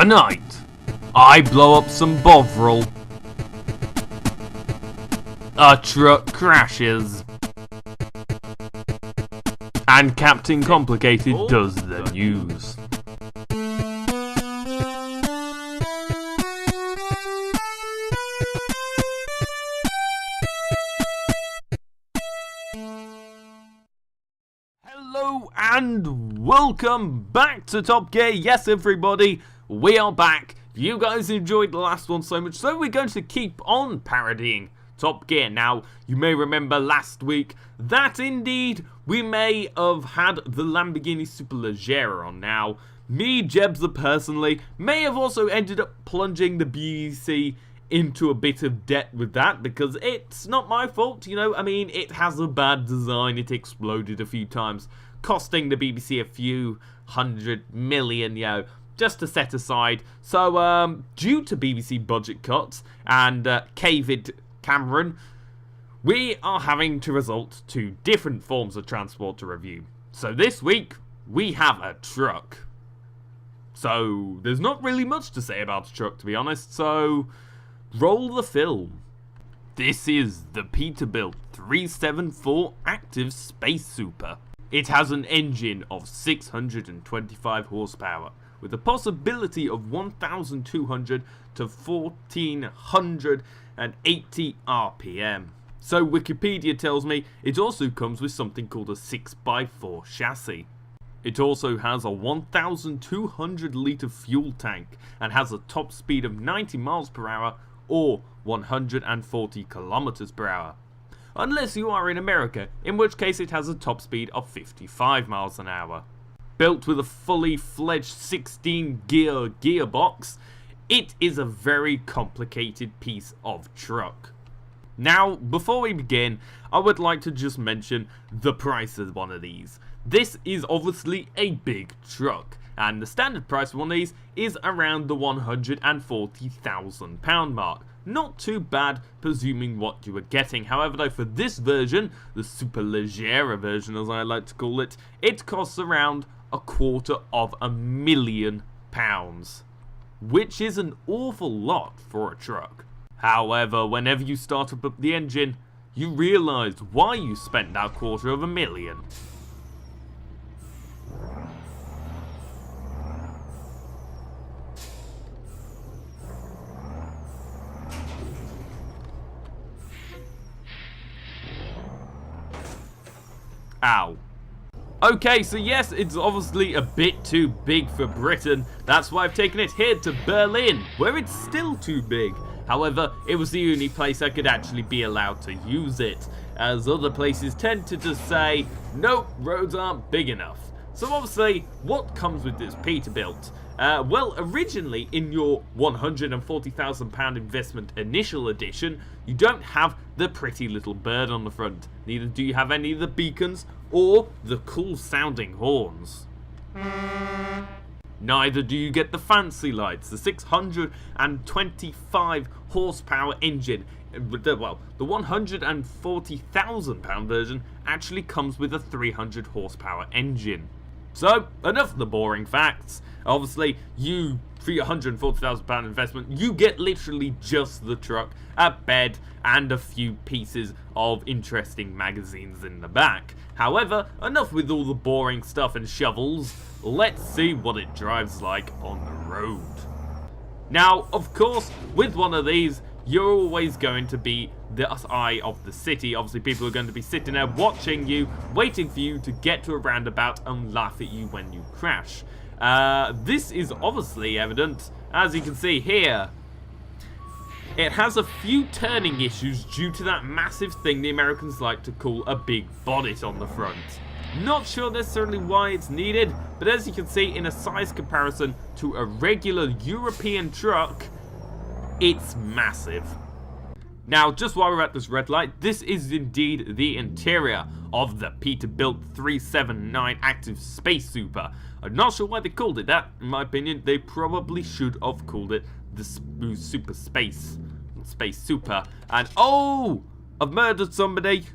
Tonight, I blow up some Bovril. A truck crashes. And Captain Complicated does the news. Hello and welcome back to Top Gear. Yes, everybody, we are back. You guys enjoyed the last one so much, so we're going to keep on parodying Top Gear. Now, you may remember last week that indeed we may have had the Lamborghini Superleggera on. Now, me, Jebza personally, may have also ended up plunging the BBC into a bit of debt with that, because it's not my fault, you know. I mean, it has a bad design, it exploded a few times, costing the BBC a few $100 million, you know, just to set aside. So, due to BBC budget cuts and Cavid Cameron, we are having to resort to different forms of transport to review. So this week, we have a truck. So, there's not really much to say about a truck, to be honest, so roll the film. This is the Peterbilt 374 Active Space Super. It has an engine of 625 horsepower, with a possibility of 1,200 to 1,480 RPM. So Wikipedia tells me it also comes with something called a 6x4 chassis. It also has a 1,200 litre fuel tank and has a top speed of 90 miles per hour or 140 kilometers per hour. Unless you are in America, in which case it has a top speed of 55 miles an hour. Built with a fully fledged 16-gear gearbox, it is a very complicated piece of truck. Now, before we begin, I would like to just mention the price of one of these. This is obviously a big truck, and the standard price of one of these is around the £140,000 mark. Not too bad, presuming what you are getting. However, though, for this version, the Superleggera version as I like to call it, it costs around £250,000, which is an awful lot for a truck. However, whenever you start up the engine, you realise why you spent that £250,000. Ow. Okay, so yes, it's obviously a bit too big for Britain. That's why I've taken it here to Berlin, where it's still too big. However, it was the only place I could actually be allowed to use it, as other places tend to just say, nope, roads aren't big enough. So obviously, what comes with this Peterbilt? Well, originally in your £140,000 investment initial edition, you don't have the pretty little bird on the front. Neither do you have any of the beacons or the cool sounding horns. Neither do you get the fancy lights. The 625 horsepower engine, well, the £140,000 version actually comes with a 300 horsepower engine. So, enough of the boring facts. Obviously, you, for your £140,000 investment, you get literally just the truck, a bed, and a few pieces of interesting magazines in the back. However, enough with all the boring stuff and shovels. Let's see what it drives like on the road. Now, of course, with one of these, you're always going to be the eye of the city. Obviously, people are going to be sitting there watching you, waiting for you to get to a roundabout and laugh at you when you crash. This is obviously evident, as you can see here. It has a few turning issues due to that massive thing the Americans like to call a big bonnet on the front. Not sure necessarily why it's needed, but as you can see, in a size comparison to a regular European truck, it's massive. Now, just while we're at this red light, this is indeed the interior of the Peterbilt 379 Active Space Super. I'm not sure why they called it that. In my opinion, they probably should have called it the Space Super. And oh, I've murdered somebody.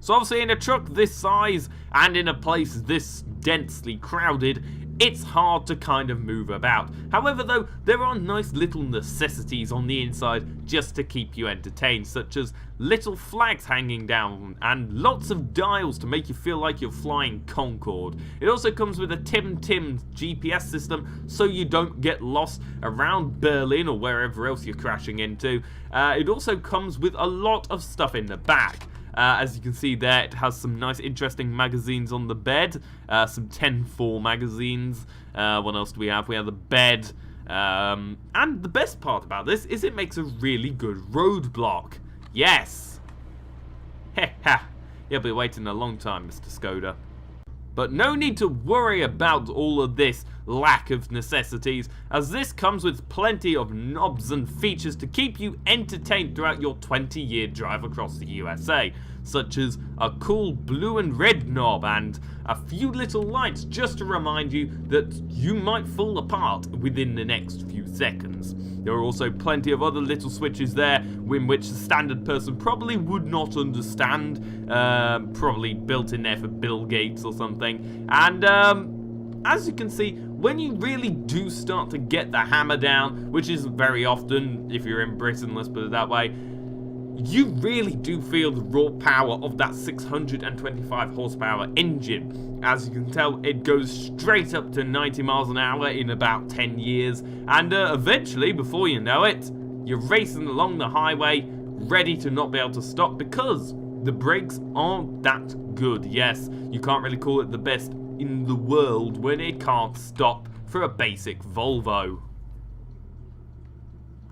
So obviously in a truck this size and in a place this densely crowded, it's hard to kind of move about. However though, there are nice little necessities on the inside just to keep you entertained, such as little flags hanging down and lots of dials to make you feel like you're flying Concorde. It also comes with a Tim GPS system so you don't get lost around Berlin or wherever else you're crashing into. It also comes with a lot of stuff in the back. As you can see there, it has some nice interesting magazines on the bed, some 10-4 magazines. What else do we have? We have the bed, and the best part about this is it makes a really good roadblock. Yes! Heh, you'll be waiting a long time, Mr. Skoda. But no need to worry about all of this lack of necessities, as this comes with plenty of knobs and features to keep you entertained throughout your 20-year drive across the USA, such as a cool blue and red knob and a few little lights just to remind you that you might fall apart within the next few seconds. There are also plenty of other little switches there in which the standard person probably would not understand, probably built in there for Bill Gates or something. And as you can see, when you really do start to get the hammer down, which isn't very often if you're in Britain, let's put it that way, you really do feel the raw power of that 625 horsepower engine. As you can tell, it goes straight up to 90 miles an hour in about 10 years, and eventually, before you know it, you're racing along the highway, ready to not be able to stop because the brakes aren't that good. Yes, you can't really call it the best in the world when it can't stop for a basic Volvo.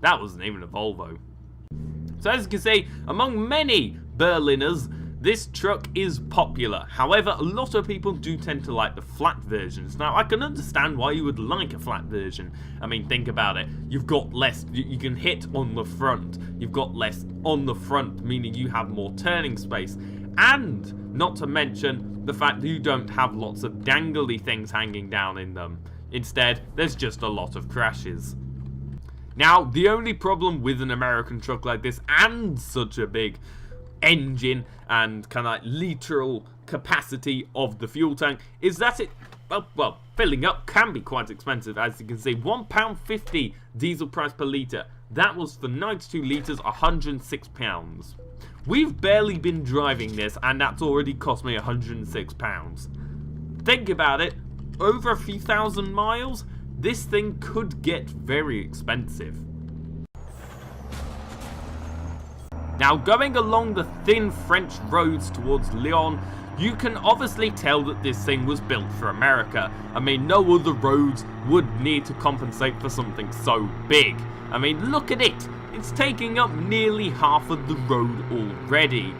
That wasn't even a Volvo. So as you can see, among many Berliners, this truck is popular. However, a lot of people do tend to like the flat versions. Now, I can understand why you would like a flat version. I mean, think about it. You've got less, you can hit on the front. You've got less on the front, meaning you have more turning space. And, not to mention, the fact that you don't have lots of dangly things hanging down in them. Instead, there's just a lot of crashes. Now, the only problem with an American truck like this and such a big engine and kind of like literal capacity of the fuel tank is that it, well, filling up can be quite expensive. As you can see, £1.50 diesel price per litre. That was for 92 litres, £106. We've barely been driving this and that's already cost me £106. Think about it, over a few thousand miles, this thing could get very expensive. Now, going along the thin French roads towards Lyon, you can obviously tell that this thing was built for America. I mean, no other roads would need to compensate for something so big. I mean, look at it. It's taking up nearly half of the road already.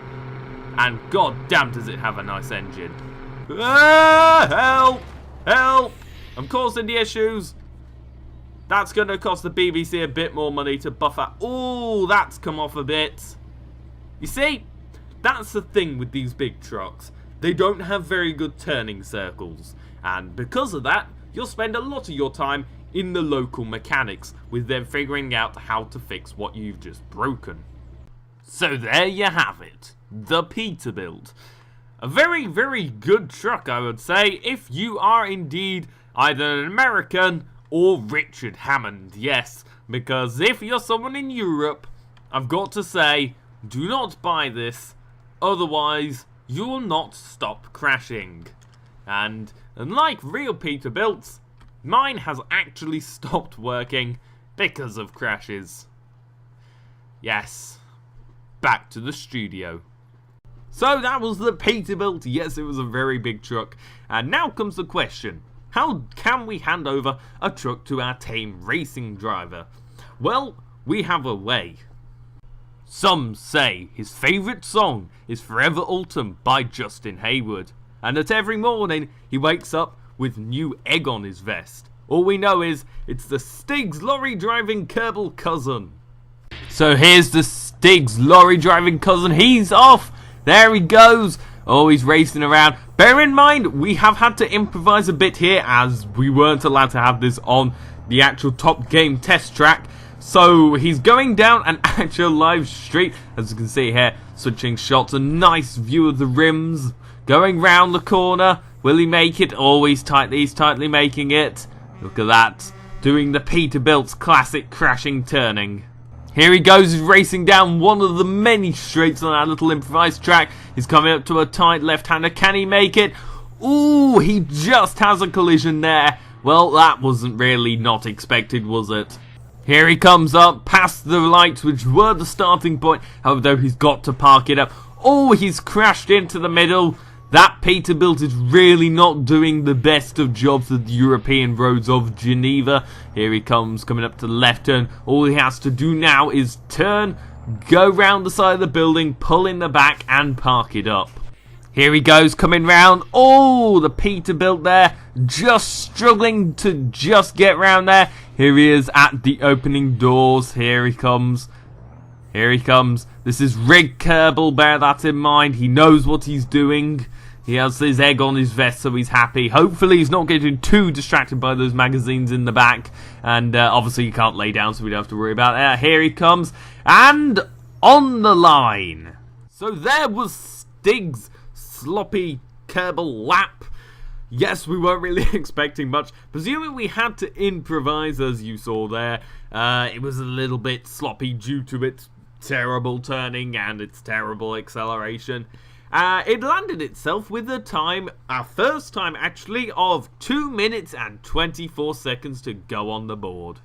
And god damn does it have a nice engine. Ah, help! Help! I'm causing the issues. That's going to cost the BBC a bit more money to buffer. Oh, that's come off a bit. You see, that's the thing with these big trucks. They don't have very good turning circles. And because of that, you'll spend a lot of your time in the local mechanics with them figuring out how to fix what you've just broken. So there you have it. The Peterbilt. A very, very good truck, I would say, if you are indeed either an American or Richard Hammond, yes. Because if you're someone in Europe, I've got to say, do not buy this, otherwise you will not stop crashing. And unlike real Peterbilts, mine has actually stopped working because of crashes. Yes, back to the studio. So that was the Peterbilt. Yes, it was a very big truck. And now comes the question. How can we hand over a truck to our tame racing driver? Well, we have a way. Some say his favourite song is Forever Autumn by Justin Hayward. And that every morning he wakes up with new egg on his vest. All we know is it's the Stig's lorry driving Kerbal cousin. So here's the Stig's lorry driving cousin. He's off. There he goes. Oh, he's racing around. Bear in mind, we have had to improvise a bit here as we weren't allowed to have this on the actual Top Game test track. So he's going down an actual live street. As you can see here, switching shots. A nice view of the rims. Going round the corner. Will he make it? Oh, he's tightly making it. Look at that. Doing the Peterbilt's classic crashing turning. Here he goes, he's racing down one of the many straights on that little improvised track. He's coming up to a tight left-hander. Can he make it? Ooh, he just has a collision there. Well, that wasn't really not expected, was it? Here he comes up past the lights, which were the starting point. However, though, he's got to park it up. Oh, he's crashed into the middle. That Peterbilt is really not doing the best of jobs at the European roads of Geneva. Here he comes, coming up to the left turn. All he has to do now is turn, go round the side of the building, pull in the back, and park it up. Here he goes, coming round. Oh, the Peterbilt there, just struggling to just get round there. Here he is at the opening doors. Here he comes. Here he comes. This is Rig Kerbal, bear that in mind. He knows what he's doing. He has his egg on his vest, so he's happy. Hopefully he's not getting too distracted by those magazines in the back. And obviously you can't lay down, so we don't have to worry about that. Here he comes. And on the line. So there was Stig's sloppy Kerbal lap. Yes, we weren't really expecting much. Presuming we had to improvise, as you saw there. It was a little bit sloppy due to its terrible turning and its terrible acceleration. It landed itself with our first time actually, of 2 minutes and 24 seconds to go on the board.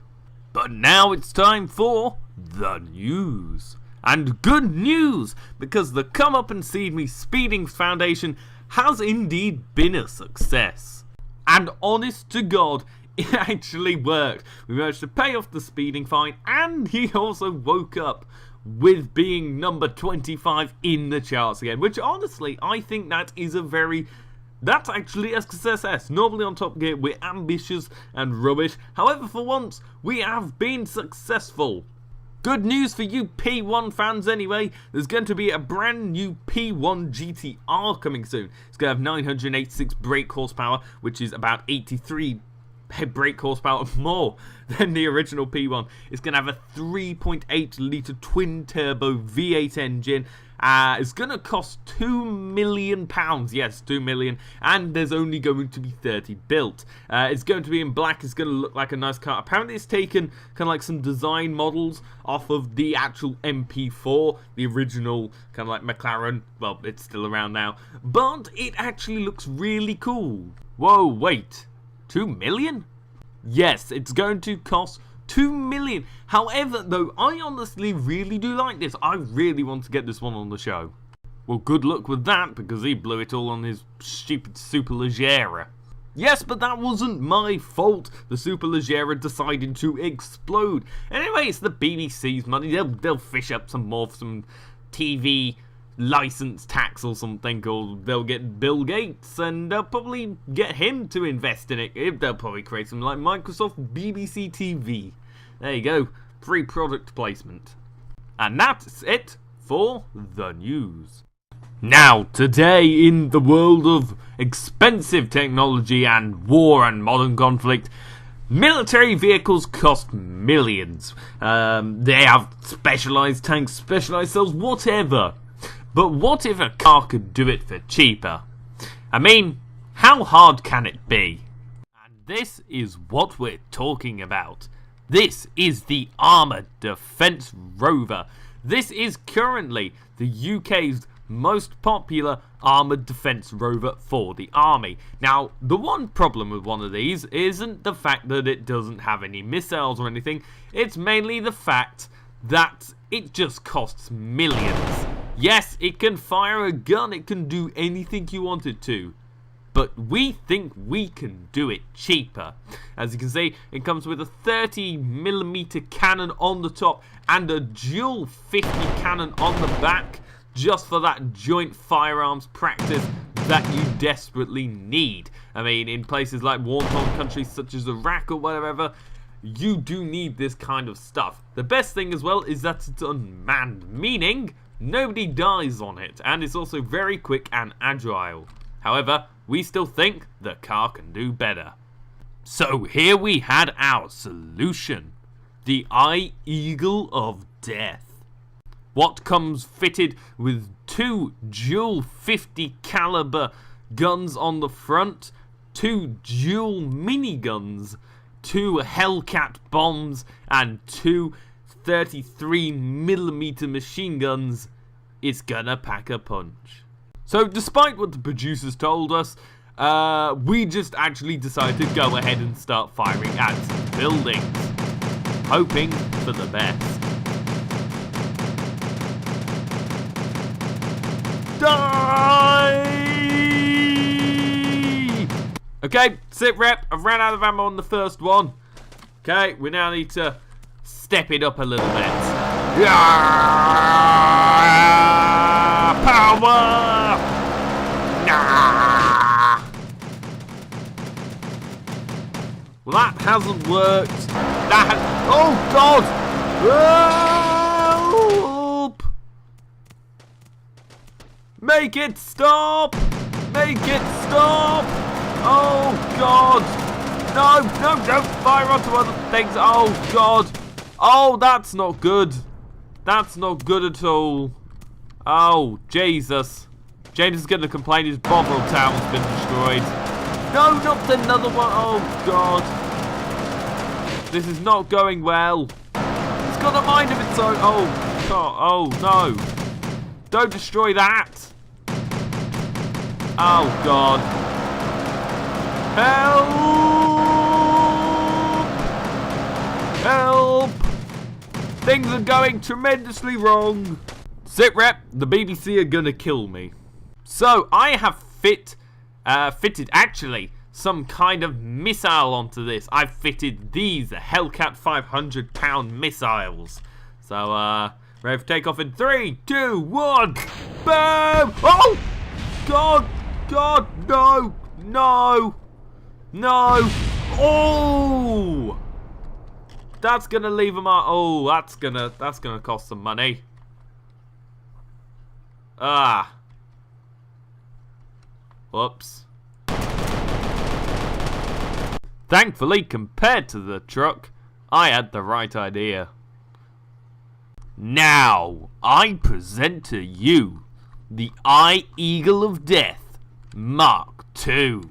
But now it's time for the news. And good news, because the Come Up and See Me Speeding Foundation has indeed been a success. And honest to God, it actually worked. We managed to pay off the speeding fine, and he also woke up with being number 25 in the charts again, which honestly, I think that's actually a success. Normally on Top Gear, we're ambitious and rubbish. However, for once, we have been successful. Good news for you P1 fans anyway. There's going to be a brand new P1 GTR coming soon. It's going to have 986 brake horsepower, which is about 83 brake horsepower more than the original P1. It's going to have a 3.8 litre twin turbo V8 engine. It's going to cost £2 million. Yes, 2 million. And there's only going to be 30 built. It's going to be in black. It's going to look like a nice car. Apparently it's taken kind of like some design models off of the actual MP4, the original kind of like McLaren. Well, it's still around now. But it actually looks really cool. Whoa, wait. 2 million? Yes, it's going to cost 2 million. However, though, I honestly really do like this. I really want to get this one on the show. Well, good luck with that, because he blew it all on his stupid Superleggera. Yes, but that wasn't my fault. The Superleggera decided to explode. Anyway, it's the BBC's money. They'll fish up some more for some TV license tax or something, or they'll get Bill Gates and they'll probably get him to invest in it. They'll probably create something like Microsoft BBC TV. There you go, free product placement. And that's it for the news. Now, today in the world of expensive technology and war and modern conflict, military vehicles cost millions. They have specialised tanks, specialised cells, whatever. But what if a car could do it for cheaper? I mean, how hard can it be? And this is what we're talking about. This is the Armoured Defence Rover. This is currently the UK's most popular armoured defence rover for the army. Now, the one problem with one of these isn't the fact that it doesn't have any missiles or anything. It's mainly the fact that it just costs millions. Yes, it can fire a gun, it can do anything you want it to. But we think we can do it cheaper. As you can see, it comes with a 30mm cannon on the top and a dual 50 cannon on the back, just for that joint firearms practice that you desperately need. I mean, in places like war-torn countries such as Iraq or whatever, you do need this kind of stuff. The best thing as well is that it's unmanned, meaning nobody dies on it, and it's also very quick and agile. However, we still think the car can do better. So here we had our solution. The Eagle of Death. What comes fitted with two dual 50 caliber guns on the front, 2 dual miniguns, 2 Hellcat bombs, and 2 33mm machine guns. It's gonna pack a punch. So despite what the producers told us, we just actually decided to go ahead and start firing at some buildings, hoping for the best. Die! Okay, sit rep. I've ran out of ammo on the first one. Okay, we now need to step it up a little bit. Yeah! Power! Nah! Well, that hasn't worked. Oh God! Help! Make it stop! Make it stop! Oh God! No, don't fire onto other things. Oh God! Oh, that's not good. That's not good at all. Oh, Jesus. James is going to complain his Bovril Tower's been destroyed. No, not another one. Oh, God. This is not going well. It's got a mind of its own. Oh, God. Oh, no. Don't destroy that. Oh, God. Help! Help! Things are going tremendously wrong. Sit rep, the BBC are gonna kill me. So I have fitted actually some kind of missile onto this. I've fitted these Hellcat 500-pound missiles. So ready for takeoff in 3, 2, 1. Boom! Oh! God! God! No! No! No! Oh! That's gonna leave him out. Oh, that's gonna cost some money. Ah. Whoops. Thankfully, compared to the truck, I had the right idea. Now, I present to you the Eye Eagle of Death Mark II.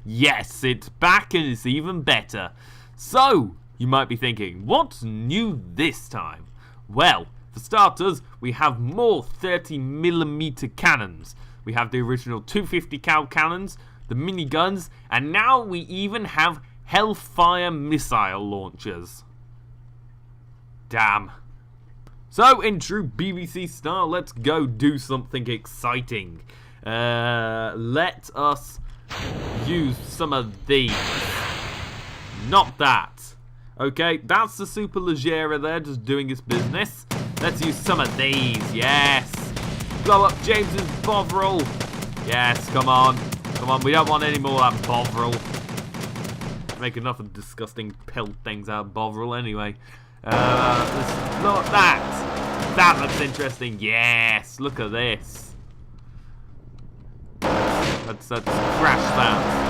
Yes, it's back and it's even better. So, you might be thinking, what's new this time? Well, for starters, we have more 30mm cannons. We have the original 250 cal cannons, the miniguns, and now we even have Hellfire missile launchers. Damn. So, in true BBC style, let's go do something exciting. Let us use some of these. Not that. Okay, that's the Super Leggera there, just doing its business. Let's use some of these, yes. Blow up James's Bovril. Yes, come on. Come on, we don't want any more of that Bovril. Make enough of disgusting pelt things out of Bovril anyway. Let's blow up that. That looks interesting, yes. Look at this. Let's crash that.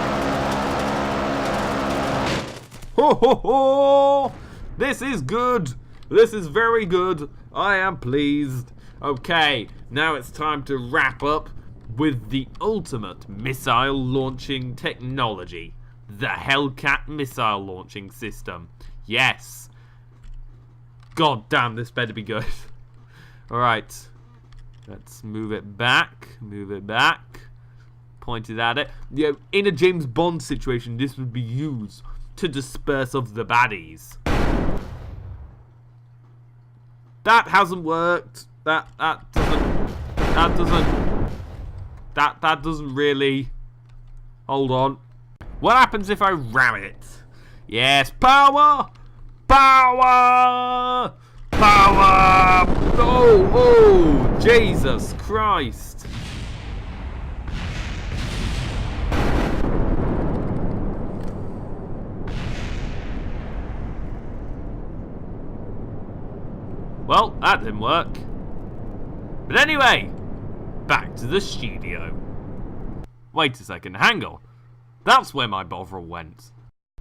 Ho ho ho! This is good. This is very good. I am pleased. Okay, now it's time to wrap up with the ultimate missile launching technology. The Hellcat missile launching system. Yes. God damn, this better be good. Alright. Let's move it back. Move it back. Pointed at it. You know, in a James Bond situation, this would be used to disperse of the baddies. That hasn't worked. That doesn't really. Hold on. What happens if I ram it? Yes, power! Power! Power! Oh, Jesus Christ. Well, that didn't work. But anyway, back to the studio. Wait a second, hang on. That's where my Bovril went.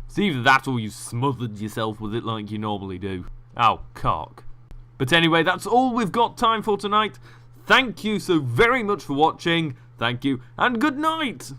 It's either that or you smothered yourself with it like you normally do. Oh, cock. But anyway, that's all we've got time for tonight. Thank you so very much for watching. Thank you, and good night!